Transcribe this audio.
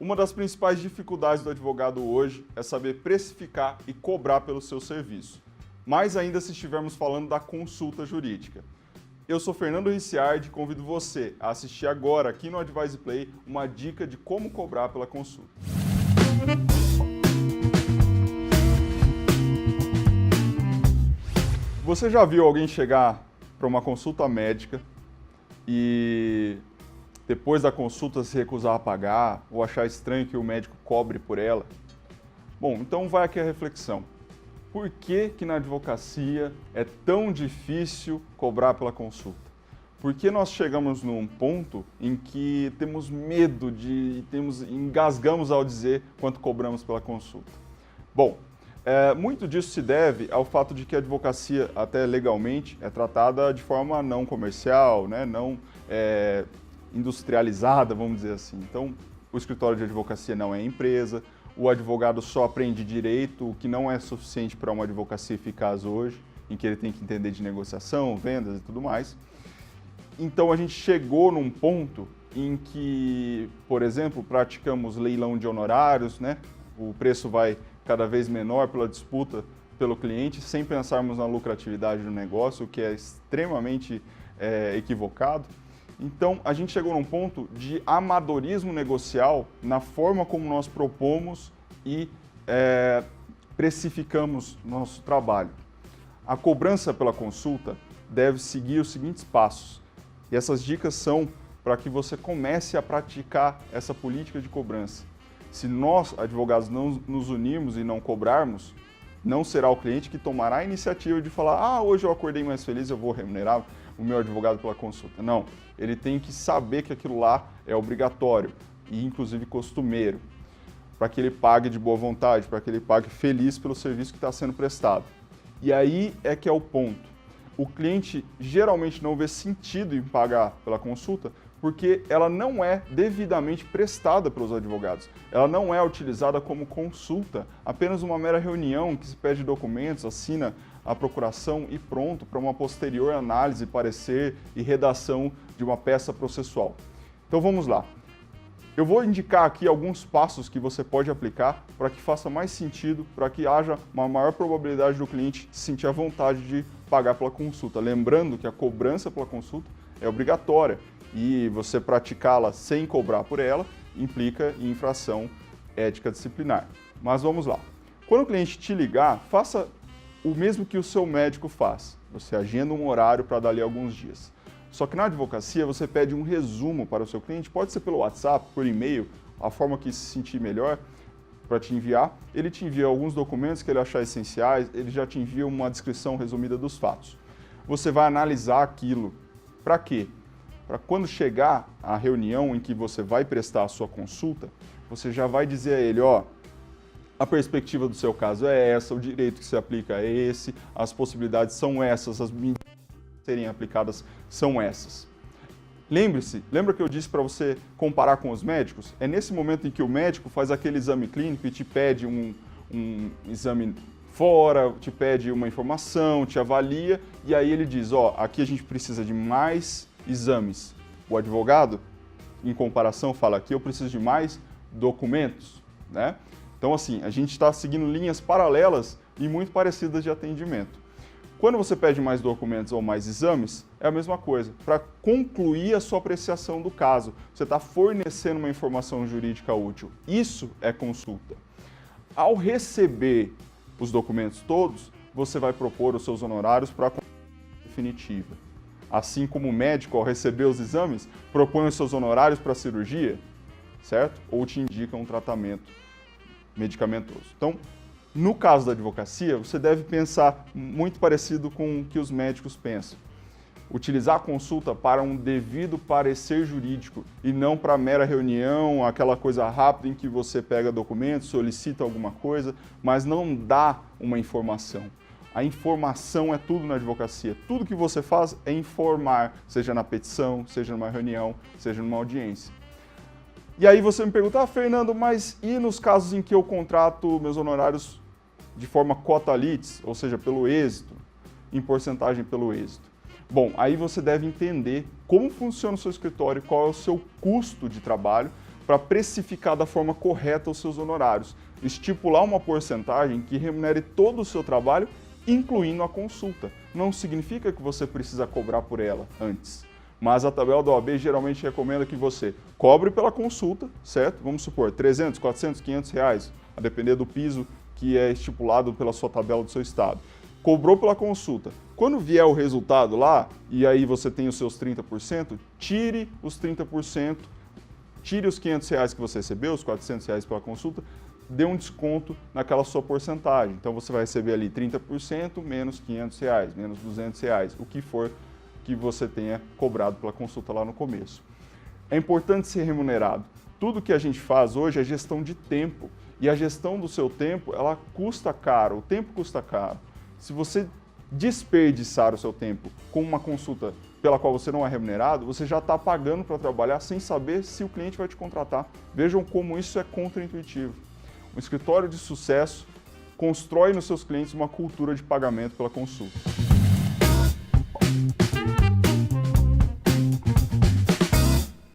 Uma das principais dificuldades do advogado hoje é saber precificar e cobrar pelo seu serviço. Mais ainda se estivermos falando da consulta jurídica. Eu sou Fernando Ricciardi e convido você a assistir agora aqui no Advise Play uma dica de como cobrar pela consulta. Você já viu alguém chegar para uma consulta médica e depois da consulta se recusar a pagar ou achar estranho que o médico cobre por ela? Bom, então vai aqui a reflexão. Por que que na advocacia é tão difícil cobrar pela consulta? Por que nós chegamos num ponto em que temos medo engasgamos ao dizer quanto cobramos pela consulta? Bom, muito disso se deve ao fato de que a advocacia, até legalmente, é tratada de forma não comercial, né? Não industrializada, vamos dizer assim. Então, o escritório de advocacia não é empresa, o advogado só aprende direito, o que não é suficiente para uma advocacia eficaz hoje, em que ele tem que entender de negociação, vendas e tudo mais. Então, a gente chegou num ponto em que, por exemplo, praticamos leilão de honorários, né? O preço vai cada vez menor pela disputa pelo cliente, sem pensarmos na lucratividade do negócio, o que é extremamente equivocado. Então, a gente chegou num ponto de amadorismo negocial na forma como nós propomos e precificamos nosso trabalho. A cobrança pela consulta deve seguir os seguintes passos. E essas dicas são para que você comece a praticar essa política de cobrança. Se nós, advogados, não nos unirmos e não cobrarmos, não será o cliente que tomará a iniciativa de falar: hoje eu acordei mais feliz, eu vou remunerar o meu advogado pela consulta. Não, ele tem que saber que aquilo lá é obrigatório e inclusive costumeiro, para que ele pague de boa vontade, para que ele pague feliz pelo serviço que está sendo prestado. E aí é que é o ponto. O cliente geralmente não vê sentido em pagar pela consulta porque ela não é devidamente prestada pelos advogados. Ela não é utilizada como consulta, apenas uma mera reunião que se pede documentos, assina a procuração e pronto para uma posterior análise, parecer e redação de uma peça processual. Então vamos lá. Eu vou indicar aqui alguns passos que você pode aplicar para que faça mais sentido, para que haja uma maior probabilidade do cliente sentir a vontade de pagar pela consulta. Lembrando que a cobrança pela consulta é obrigatória e você praticá-la sem cobrar por ela implica em infração ética disciplinar. Mas vamos lá. Quando o cliente te ligar, faça o mesmo que o seu médico faz. Você agenda um horário para dali alguns dias. Só que na advocacia você pede um resumo para o seu cliente, pode ser pelo WhatsApp, por e-mail, a forma que se sentir melhor para te enviar. Ele te envia alguns documentos que ele achar essenciais, ele já te envia uma descrição resumida dos fatos. Você vai analisar aquilo. Para quê? Para quando chegar a reunião em que você vai prestar a sua consulta, você já vai dizer a ele: a perspectiva do seu caso é essa, o direito que se aplica é esse, as possibilidades são essas, as medidas que serem aplicadas são essas. Lembra que eu disse para você comparar com os médicos? É nesse momento em que o médico faz aquele exame clínico e te pede um exame fora, te pede uma informação, te avalia, e aí ele diz: aqui a gente precisa de mais exames. O advogado, em comparação, fala: aqui eu preciso de mais documentos, né? Então, assim, a gente está seguindo linhas paralelas e muito parecidas de atendimento. Quando você pede mais documentos ou mais exames, é a mesma coisa. Para concluir a sua apreciação do caso, você está fornecendo uma informação jurídica útil. Isso é consulta. Ao receber os documentos todos, você vai propor os seus honorários para a consulta definitiva. Assim como o médico, ao receber os exames, propõe os seus honorários para a cirurgia, certo? Ou te indica um tratamento medicamentoso. Então, no caso da advocacia, você deve pensar muito parecido com o que os médicos pensam. Utilizar a consulta para um devido parecer jurídico e não para mera reunião, aquela coisa rápida em que você pega documentos, solicita alguma coisa, mas não dá uma informação. A informação é tudo na advocacia. Tudo que você faz é informar, seja na petição, seja numa reunião, seja numa audiência. E aí você me pergunta: Fernando, mas e nos casos em que eu contrato meus honorários de forma quota litis, ou seja, pelo êxito, em porcentagem pelo êxito? Bom, aí você deve entender como funciona o seu escritório, qual é o seu custo de trabalho, para precificar da forma correta os seus honorários. Estipular uma porcentagem que remunere todo o seu trabalho, incluindo a consulta. Não significa que você precisa cobrar por ela antes. Mas a tabela da OAB geralmente recomenda que você cobre pela consulta, certo? Vamos supor, 300, 400, 500 reais, a depender do piso que é estipulado pela sua tabela do seu estado. Cobrou pela consulta. Quando vier o resultado lá, e aí você tem os seus 30%, tire os 30%, tire os 500 reais que você recebeu, os 400 reais pela consulta, dê um desconto naquela sua porcentagem. Então você vai receber ali 30% menos 500 reais, menos 200 reais, o que for que você tenha cobrado pela consulta lá no começo. É importante ser remunerado. Tudo que a gente faz hoje é gestão de tempo. E a gestão do seu tempo, ela custa caro, o tempo custa caro. Se você desperdiçar o seu tempo com uma consulta pela qual você não é remunerado, você já está pagando para trabalhar sem saber se o cliente vai te contratar. Vejam como isso é contraintuitivo. Um escritório de sucesso constrói nos seus clientes uma cultura de pagamento pela consulta.